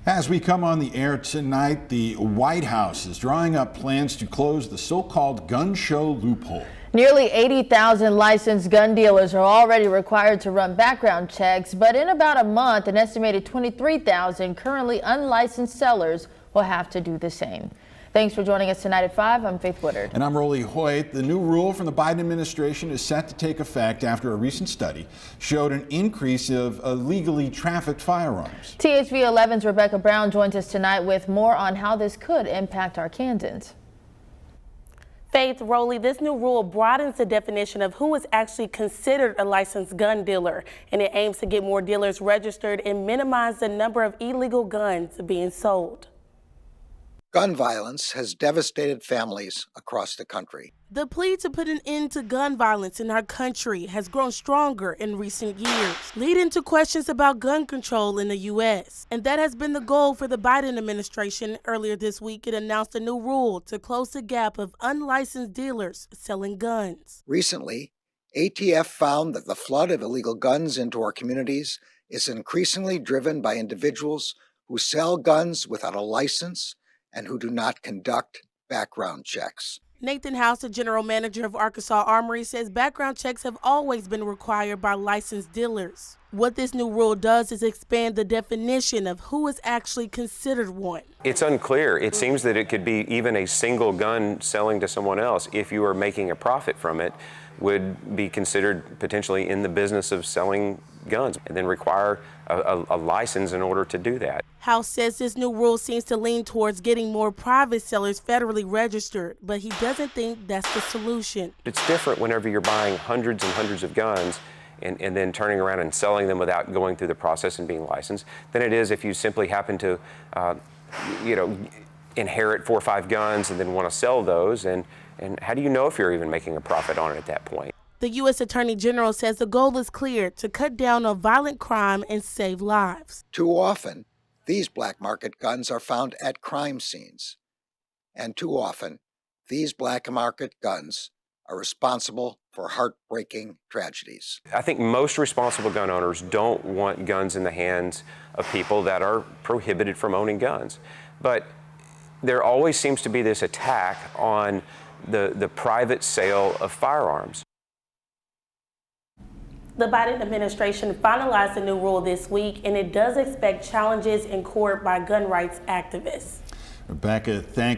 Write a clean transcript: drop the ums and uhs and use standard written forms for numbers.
As we come on the air tonight, the White House is drawing up plans to close the so-called gun show loophole. Nearly 80,000 licensed gun dealers are already required to run background checks, but in about a month, an estimated 23,000 currently unlicensed sellers will have to do the same. Thanks for joining us tonight at 5. I'm Faith Woodard. And I'm Rolly Hoyt. The new rule from the Biden administration is set to take effect after a recent study showed an increase of illegally trafficked firearms. THV 11's Rebecca Brown joins us tonight with more on how this could impact Arkansans. Faith, Rolly, this new rule broadens the definition of who is actually considered a licensed gun dealer, and it aims to get more dealers registered and minimize the number of illegal guns being sold. Gun violence has devastated families across the country. The plea to put an end to gun violence in our country has grown stronger in recent years, leading to questions about gun control in the U.S. And that has been the goal for the Biden administration. Earlier this week, it announced a new rule to close the gap of unlicensed dealers selling guns. Recently, ATF found that the flood of illegal guns into our communities is increasingly driven by individuals who sell guns without a license and who do not conduct background checks. Nathan House, the general manager of Arkansas Armory, says background checks have always been required by licensed dealers. What this new rule does is expand the definition of who is actually considered one. It's unclear. It seems that it could be even a single gun selling to someone else, if you are making a profit from it, would be considered potentially in the business of selling guns and then require a license in order to do that. House says this new rule seems to lean towards getting more private sellers federally registered, but he doesn't think that's the solution. It's different whenever you're buying hundreds and hundreds of guns and then turning around and selling them without going through the process and being licensed than it is if you simply happen to, inherit 4 or 5 guns and then want to sell those. And how do you know if you're even making a profit on it at that point? The U.S. Attorney General says the goal is clear: to cut down on violent crime and save lives. Too often, these black market guns are found at crime scenes. And too often, these black market guns are responsible for heartbreaking tragedies. I think most responsible gun owners don't want guns in the hands of people that are prohibited from owning guns. But there always seems to be this attack on the private sale of firearms. The Biden administration finalized the new rule this week, and it does expect challenges in court by gun rights activists. Rebecca, thank